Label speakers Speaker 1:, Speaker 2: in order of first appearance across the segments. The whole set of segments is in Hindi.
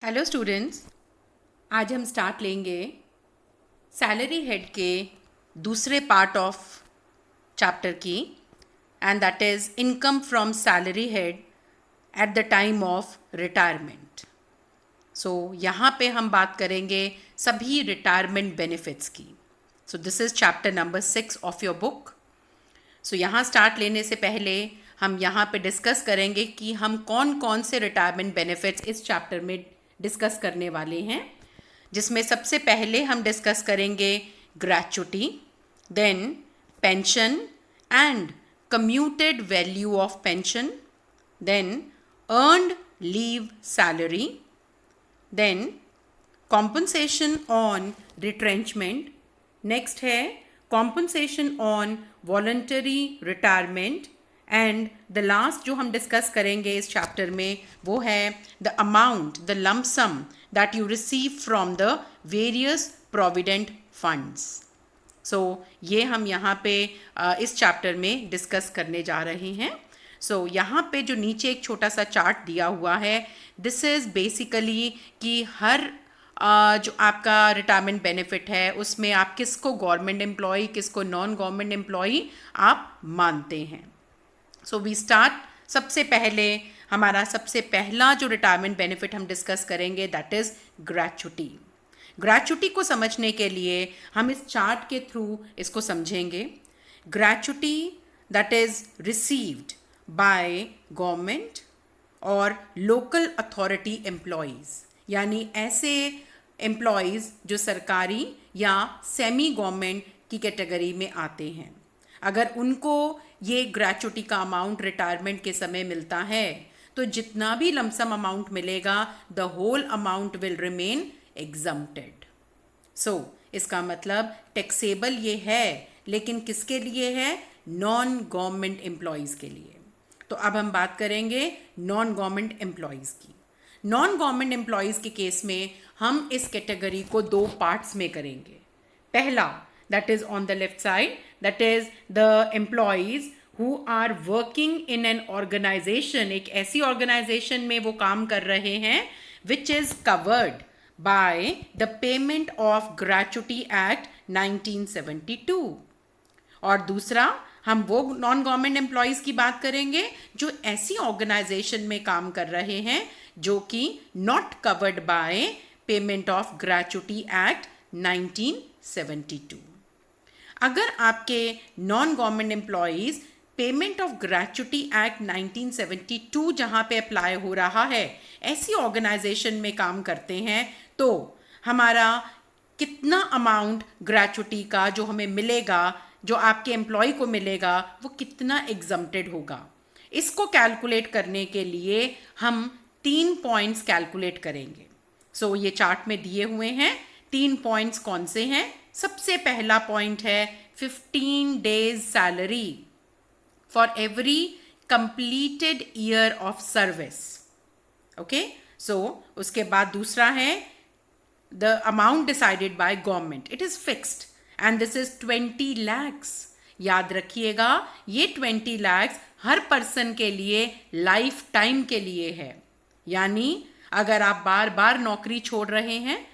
Speaker 1: हेलो स्टूडेंट्स, आज हम स्टार्ट लेंगे सैलरी हेड के दूसरे पार्ट ऑफ चैप्टर की, and that is income from salary head at the time of retirement. So यहाँ पे हम बात करेंगे सभी रिटायरमेंट बेनिफिट्स की। So this is chapter number 6 of your book. So यहाँ स्टार्ट लेने से पहले हम यहाँ पे डिस्कस करेंगे कि हम कौन कौन से रिटायरमेंट बेनिफिट्स इस चैप्टर में डिस्कस करने वाले हैं, जिसमें सबसे पहले हम डिस्कस करेंगे gratuity, then pension and commuted value of pension, then earned leave salary, then compensation on retrenchment, next है compensation on voluntary retirement, and the last जो हम डिस्कस करेंगे इस चैप्टर में वो है the amount, the lump sum that you receive from the various provident funds. So ये हम यहाँ पे इस चैप्टर में डिस्कस करने जा रहे हैं। सो यहाँ पे जो नीचे एक छोटा सा चार्ट दिया हुआ है, दिस इज़ बेसिकली कि हर जो आपका रिटायरमेंट बेनिफिट है उसमें आप किसको गवर्नमेंट एम्प्लॉय, किसको नॉन गवर्नमेंट एम्प्लॉय आप मानते हैं। सो वी स्टार्ट, सबसे पहले हमारा सबसे पहला जो रिटायरमेंट बेनिफिट हम डिस्कस करेंगे दैट इज़ ग्रेच्युटी। ग्रेच्युटी को समझने के लिए हम इस चार्ट के थ्रू इसको समझेंगे। Gratuity that is received by government और लोकल अथॉरिटी एम्प्लॉयज़, यानी ऐसे एम्प्लॉयज़ जो सरकारी या सेमी गवर्नमेंट की कैटेगरी में आते हैं। अगर उनको ये ग्रेच्युटी का अमाउंट रिटायरमेंट के समय मिलता है तो जितना भी लमसम अमाउंट मिलेगा the whole amount will remain exempted. So इसका मतलब टैक्सेबल ये है, लेकिन किसके लिए है? नॉन गवर्नमेंट एम्प्लॉयज़ के लिए। तो अब हम बात करेंगे नॉन गवर्नमेंट एम्प्लॉयज़ की। नॉन गवर्नमेंट एम्प्लॉयज़ के केस में हम इस कैटेगरी को दो पार्ट्स में करेंगे। पहला, that is on the left side, that is the employees who are working in an organization, एक ऐसी ऑर्गेनाइजेशन में वो काम कर रहे हैं which is covered by the payment of gratuity act 1972। और दूसरा, हम वो नॉन गवर्नमेंट एम्प्लॉयज़ की बात करेंगे जो ऐसी ऑर्गेनाइजेशन में काम कर रहे हैं जो कि not covered by payment of gratuity act 1972। अगर आपके non government employees payment of gratuity act 1972 जहाँ पे अप्लाई हो रहा है ऐसी ऑर्गेनाइजेशन में काम करते हैं, तो हमारा कितना अमाउंट ग्रेच्युटी का जो हमें मिलेगा, जो आपके एम्प्लॉय को मिलेगा, वो कितना एग्जम्प्टेड होगा। इसको कैलकुलेट करने के लिए हम 3 पॉइंट्स कैलकुलेट करेंगे। सो ये चार्ट में दिए हुए हैं। 3 पॉइंट्स कौन से हैं? सबसे पहला पॉइंट है 15 days salary for every completed year of service. Okay, so उसके बाद दूसरा है the amount decided by government, it is fixed and this is 20 lakhs। याद रखिएगा, ये 20 lakhs हर पर्सन के लिए लाइफ टाइम के लिए है। यानी अगर आप बार बार नौकरी छोड़ रहे हैं,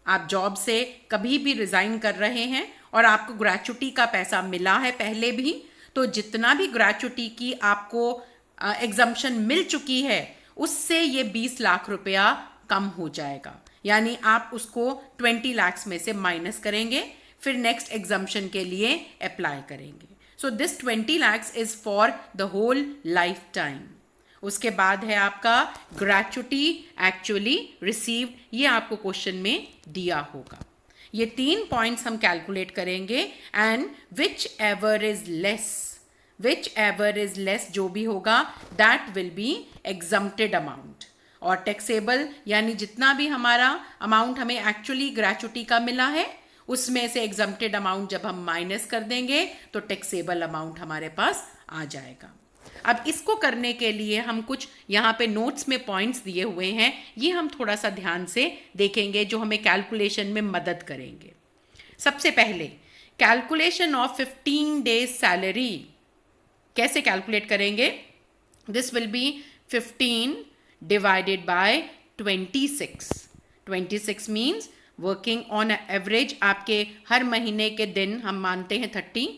Speaker 1: आप जॉब से कभी भी रिज़ाइन कर रहे हैं और आपको ग्रेच्युटी का पैसा मिला है पहले भी, तो जितना भी ग्रेच्युटी की आपको एग्जम्पशन मिल चुकी है उससे ये 20 लाख रुपया कम हो जाएगा। यानी आप उसको 20 लाख्स में से माइनस करेंगे, फिर नेक्स्ट एग्जम्पशन के लिए अप्लाई करेंगे। So this 20 lakhs is for the whole lifetime. उसके बाद है आपका ग्रेच्युटी एक्चुअली रिसीव्ड, ये आपको क्वेश्चन में दिया होगा। ये 3 पॉइंट्स हम कैलकुलेट करेंगे and which ever is less जो भी होगा that will be exempted amount. और टैक्सेबल यानी जितना भी हमारा अमाउंट हमें एक्चुअली ग्रेच्युटी का मिला है उसमें से एग्जम्प्टेड अमाउंट जब हम माइनस कर देंगे तो टैक्सेबल अमाउंट हमारे पास आ जाएगा। अब इसको करने के लिए हम कुछ यहाँ पे नोट्स में पॉइंट्स दिए हुए हैं, ये हम थोड़ा सा ध्यान से देखेंगे जो हमें कैलकुलेशन में मदद करेंगे। सबसे पहले कैलकुलेशन ऑफ 15 डेज सैलरी कैसे कैलकुलेट करेंगे? This will be 15 divided by 26 means working on average आपके हर महीने के दिन हम मानते हैं 30,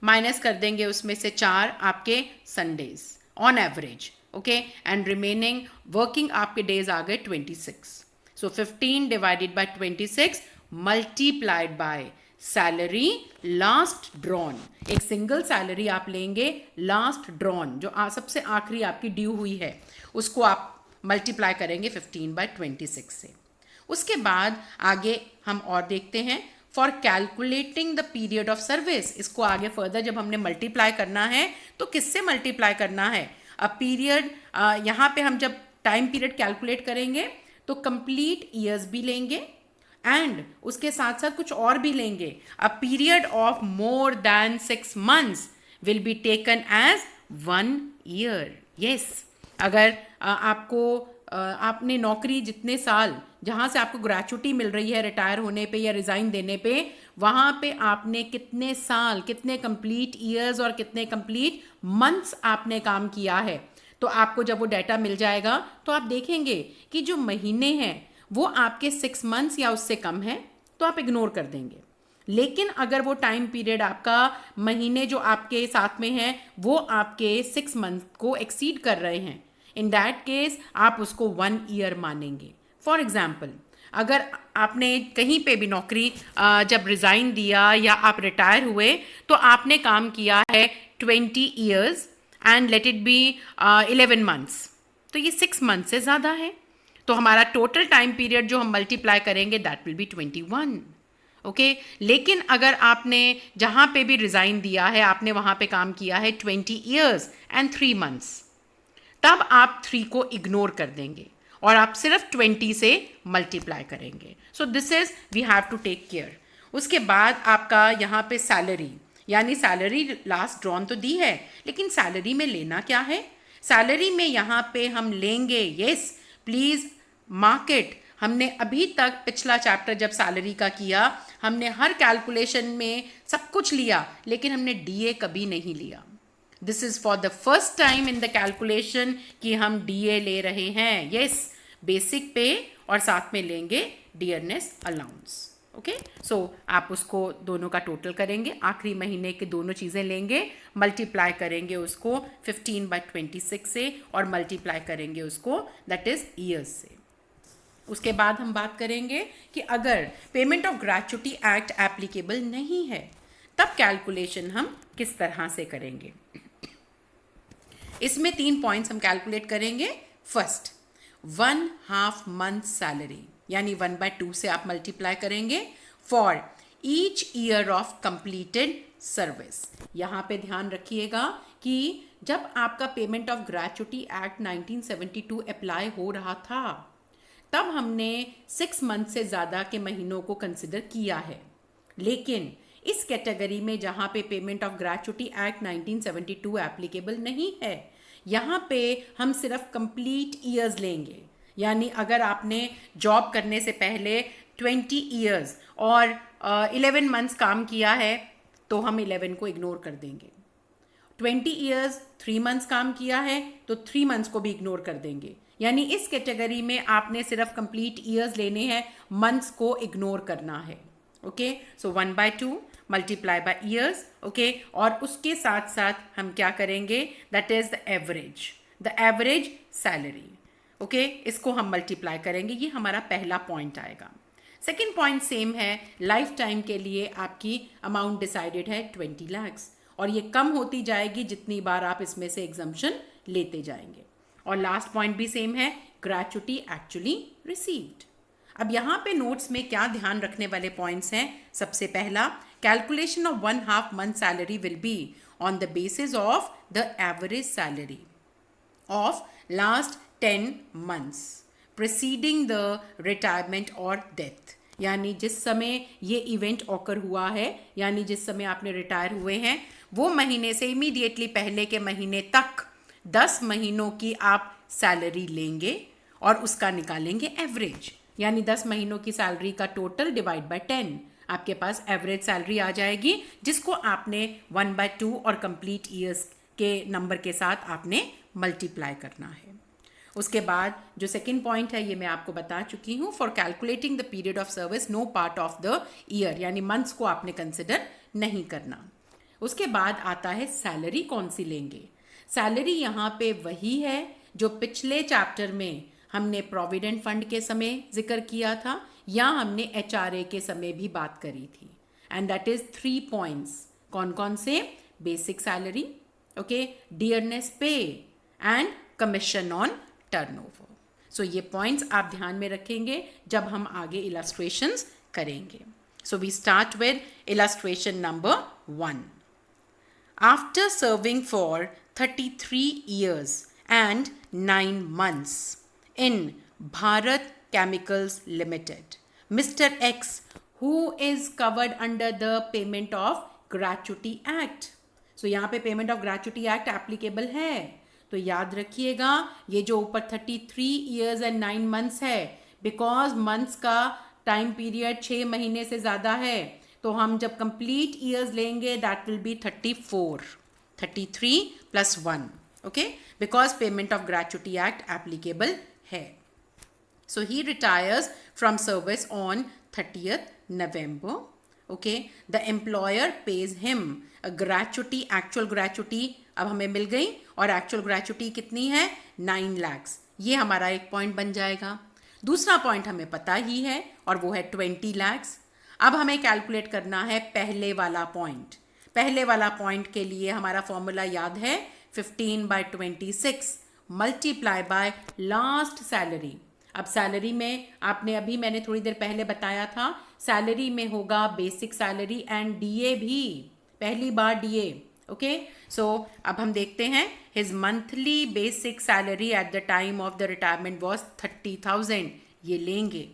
Speaker 1: माइनस कर देंगे उसमें से 4 आपके Sundays on average, okay, and remaining working आपके डेज आ गए 26. सो 15 divided by 26 multiplied by salary last drawn. एक सिंगल सैलरी आप लेंगे लास्ट ड्रॉन, जो सबसे आखिरी आपकी ड्यू हुई है, उसको आप मल्टीप्लाई करेंगे 15/26 से. उसके बाद आगे हम और देखते हैं for calculating the period of service. इसको आगे फर्दर जब हमने मल्टीप्लाई करना है तो किससे मल्टीप्लाई करना है? अ पीरियड, यहाँ पे हम जब टाइम पीरियड कैलकुलेट करेंगे तो कंप्लीट ईयर्स भी लेंगे एंड उसके साथ साथ कुछ और भी लेंगे. A period of more than 6 months will be taken as 1 year. Yes, अगर आपने नौकरी जितने साल जहाँ से आपको ग्रेचुटी मिल रही है रिटायर होने पे या रिज़ाइन देने पे, वहाँ पे आपने कितने साल, कितने कंप्लीट ईयर्स और कितने कंप्लीट मंथ्स आपने काम किया है, तो आपको जब वो डाटा मिल जाएगा तो आप देखेंगे कि जो महीने हैं वो आपके 6 months या उससे कम है तो आप इग्नोर कर देंगे. लेकिन अगर वो टाइम पीरियड आपका महीने जो आपके साथ में हैं वो आपके 6 months को एक्सीड कर रहे हैं, इन दैट केस आप उसको 1 year मानेंगे. फॉर एग्जाम्पल, अगर आपने कहीं पे भी नौकरी जब रिज़ाइन दिया या आप रिटायर हुए तो आपने काम किया है 20 years and let it be 11 months, तो ये 6 months से ज़्यादा है. तो हमारा टोटल टाइम पीरियड जो हम मल्टीप्लाई करेंगे दैट विल बी 21. ओके, लेकिन अगर आपने जहाँ पे भी रिज़ाइन दिया है आपने वहाँ पे काम किया है 20 years एंड 3 months, तब आप 3 को इग्नोर कर देंगे और आप सिर्फ 20 से मल्टीप्लाई करेंगे. So this is we have to take care. उसके बाद आपका यहाँ पे सैलरी, यानी सैलरी लास्ट ड्रॉन तो दी है, लेकिन सैलरी में लेना क्या है? सैलरी में यहाँ पे हम लेंगे, यस प्लीज़ मार्केट. हमने अभी तक पिछला चैप्टर जब सैलरी का किया हमने हर कैलकुलेशन में सब कुछ लिया, लेकिन हमने डीए कभी नहीं लिया. This is for the first time in the calculation कि हम डीए ले रहे हैं. यस, बेसिक पे और साथ में लेंगे डियरनेस अलाउंस. ओके, सो आप उसको दोनों का टोटल करेंगे, आखिरी महीने के दोनों चीज़ें लेंगे, मल्टीप्लाई करेंगे उसको 15/26 से और मल्टीप्लाई करेंगे उसको दैट इज़ ईयर्स से. उसके बाद हम बात करेंगे कि अगर payment of gratuity act applicable नहीं है तब कैलकुलेशन हम किस तरह से करेंगे. इसमें 3 पॉइंट्स हम कैलकुलेट करेंगे. फर्स्ट, 1/2 month सैलरी, यानी 1/2 से आप मल्टीप्लाई करेंगे for each year of completed service. यहाँ पे ध्यान रखिएगा कि जब आपका payment of gratuity act 1972 apply हो रहा था तब हमने 6 months से ज़्यादा के महीनों को कंसिडर किया है. लेकिन इस कैटेगरी में जहाँ पे payment of gratuity act 1972 applicable नहीं है, यहाँ पे हम सिर्फ कंप्लीट ईयर्स लेंगे. यानी अगर आपने जॉब करने से पहले 20 years और 11 months काम किया है तो हम 11 को इग्नोर कर देंगे. 20 years 3 months काम किया है तो 3 months को भी इग्नोर कर देंगे. यानी इस कैटेगरी में आपने सिर्फ कंप्लीट ईयर्स लेने हैं, मंथ्स को इग्नोर करना है. Okay, so 1/2 multiply by years. Okay, और उसके साथ साथ हम क्या करेंगे, that is the average salary. Okay, इसको हम मल्टीप्लाई करेंगे, ये हमारा पहला पॉइंट आएगा. सेकेंड पॉइंट सेम है, लाइफ टाइम के लिए आपकी अमाउंट डिसाइडेड है 20 lakhs और ये कम होती जाएगी जितनी बार आप इसमें से एग्जम्पशन लेते जाएंगे. और लास्ट पॉइंट भी सेम है, ग्रेचुटी एक्चुअली रिसीव्ड. अब यहाँ पे नोट्स में क्या ध्यान रखने वाले पॉइंट्स हैं. सबसे पहला, calculation of 1/2 month salary will be on the basis of the average salary of last 10 months preceding the retirement और डेथ. यानी जिस समय ये इवेंट ऑकर हुआ है, यानी जिस समय आपने रिटायर हुए हैं, वो महीने से इमीडिएटली पहले के महीने तक 10 महीनों की आप सैलरी लेंगे और उसका निकालेंगे एवरेज. यानी 10 महीनों की सैलरी का टोटल डिवाइड बाय 10, आपके पास एवरेज सैलरी आ जाएगी, जिसको आपने 1/2 और कंप्लीट ईयर्स के नंबर के साथ आपने मल्टीप्लाई करना है. उसके बाद जो सेकंड पॉइंट है ये मैं आपको बता चुकी हूँ, for calculating the period of service no part of the year, यानी मंथ्स को आपने कंसिडर नहीं करना। उसके बाद आता है सैलरी कौन सी लेंगे। सैलरी यहाँ पे वही है जो पिछले चैप्टर में हमने प्रोविडेंट फंड के समय जिक्र किया था या हमने एचआरए के समय भी बात करी थी, एंड दैट इज 3 पॉइंट्स। कौन कौन से? बेसिक सैलरी, ओके, डियरनेस पे एंड कमीशन ऑन टर्नओवर। सो ये पॉइंट्स आप ध्यान में रखेंगे जब हम आगे इलस्ट्रेशंस करेंगे। So we start with illustration number 1. After serving for 33 years and 9 months in Bharat Chemicals Limited, Mr. X, who is covered under the Payment of Gratuity Act. So यहाँ पे Payment of Gratuity Act applicable है, तो याद रखिएगा ये जो ऊपर 33 years and 9 months है, बिकॉज मंथ्स का टाइम पीरियड 6 महीने से ज़्यादा है, तो हम जब कंप्लीट ईयर्स लेंगे that will be 34, 33 plus 1, okay, because payment of gratuity act applicable है. So he retires from service on 30th November. Okay, the employer pays him a gratuity, actual gratuity अब हमें मिल गई, और actual gratuity कितनी है? 9 lakhs. ये हमारा एक पॉइंट बन जाएगा. दूसरा पॉइंट हमें पता ही है और वो है 20 lakhs. अब हमें कैलकुलेट करना है पहले वाला पॉइंट. पहले वाला पॉइंट के लिए हमारा फॉर्मूला याद है 15/26 मल्टीप्लाई बाय लास्ट सैलरी. अब सैलरी में आपने अभी मैंने थोड़ी देर पहले बताया था, सैलरी में होगा बेसिक सैलरी एंड डीए भी, पहली बार डीए. ओके, सो अब हम देखते हैं his monthly basic salary eight the time of the retirement was 30,000, ये लेंगे,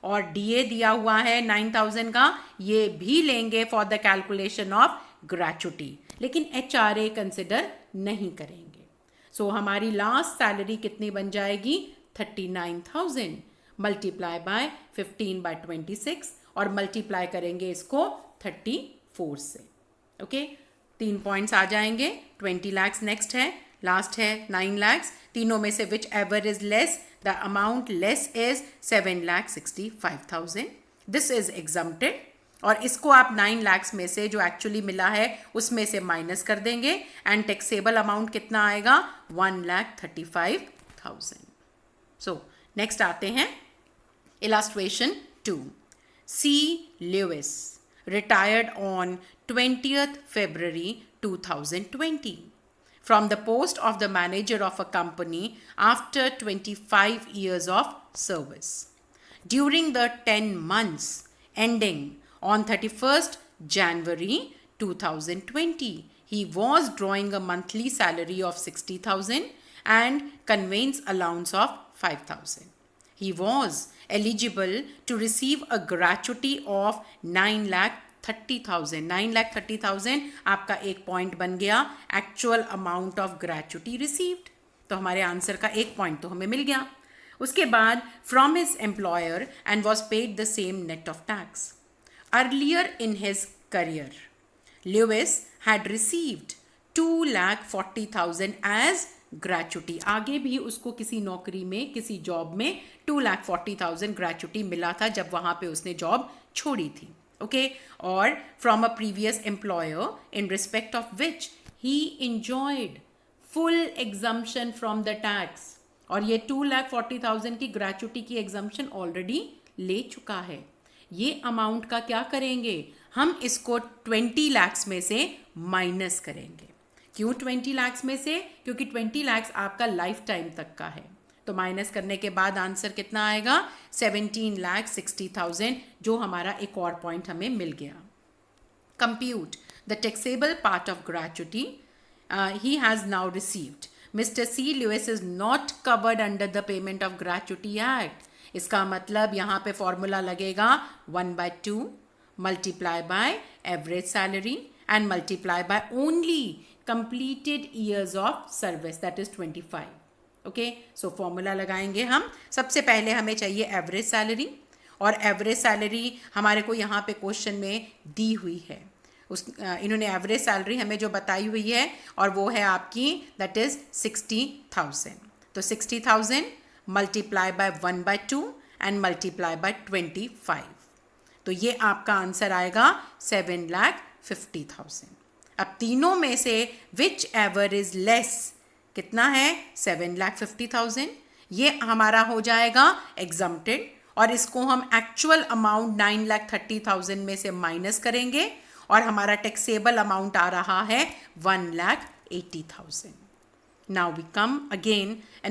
Speaker 1: और डीए दिया हुआ है 9,000 का, ये भी लेंगे for the calculation of gratuity, लेकिन एचआरए कंसिडर नहीं करेंगे. सो हमारी लास्ट सैलरी कितनी बन जाएगी? 39,000 मल्टीप्लाई बाय 15/26 और मल्टीप्लाई करेंगे इसको 34 से. ओके, 3 पॉइंट्स आ जाएंगे. 20 lakhs नेक्स्ट है, लास्ट है 9 lakhs. तीनों में से which ever is less, the amount less is 7,65,000. This is exempted, और इसको आप 9 lakhs में से जो एक्चुअली मिला है उसमें से माइनस कर देंगे, एंड टैक्सेबल अमाउंट कितना आएगा? 1,35,000. सो नेक्स्ट आते हैं illustration 2. C. Lewis retired on 20th February 2020 from the post of the manager of a company after 25 years of service. During the 10 months ending on 31st January 2020, he was drawing a monthly salary of 60,000 and conveyance allowance of 5,000. He was eligible to receive a gratuity of 9,30,000. 9,30,000 आपका एक पॉइंट बन गया, actual amount of gratuity received. तो हमारे आंसर का एक पॉइंट तो हमें मिल गया. उसके बाद from his employer and was paid the same net of tax. Earlier in his career Lewis had received 2,40,000 as gratuity. आगे भी उसको किसी नौकरी में, किसी जॉब में 2,40,000 ग्रेचुटी मिला था जब वहाँ पे उसने जॉब छोड़ी थी. ओके, और from a previous employer in respect of which he enjoyed full exemption from the tax. और ये 2,40,000 की ग्रेचुटी की एग्जम्पशन ऑलरेडी ले चुका है. ये अमाउंट का क्या करेंगे? हम इसको 20 lakhs में से माइनस करेंगे. क्यों 20 lakhs में से? क्योंकि 20 lakhs आपका लाइफ टाइम तक का है. तो माइनस करने के बाद आंसर कितना आएगा? 17,60,000, जो हमारा एक और पॉइंट हमें मिल गया. Compute the taxable part of gratuity he has now received. Mister C. Lewis is not covered under the payment of gratuity act. इसका मतलब यहाँ पे फॉर्मूला लगेगा 1/2 multiply by average salary and multiply by only completed years of service, that is 25. Okay, so formula लगाएंगे हम. सबसे पहले हमें चाहिए एवरेज सैलरी, और एवरेज सैलरी हमारे को यहाँ पे क्वेश्चन में दी हुई है. इन्होंने एवरेज सैलरी हमें जो बताई हुई है और वो है आपकी दैट इज 60,000. तो 60,000 multiply by 1/2 and multiply by 25, तो ये आपका आंसर आएगा 7,50,000। अब तीनों में से विच एवर इज लेस कितना है? 7,50,000। ये हमारा हो जाएगा एग्जम्प्टेड, और इसको हम एक्चुअल अमाउंट 9,30,000 में से माइनस करेंगे और हमारा टैक्सेबल अमाउंट आ रहा है 1,80,000। Now we come again and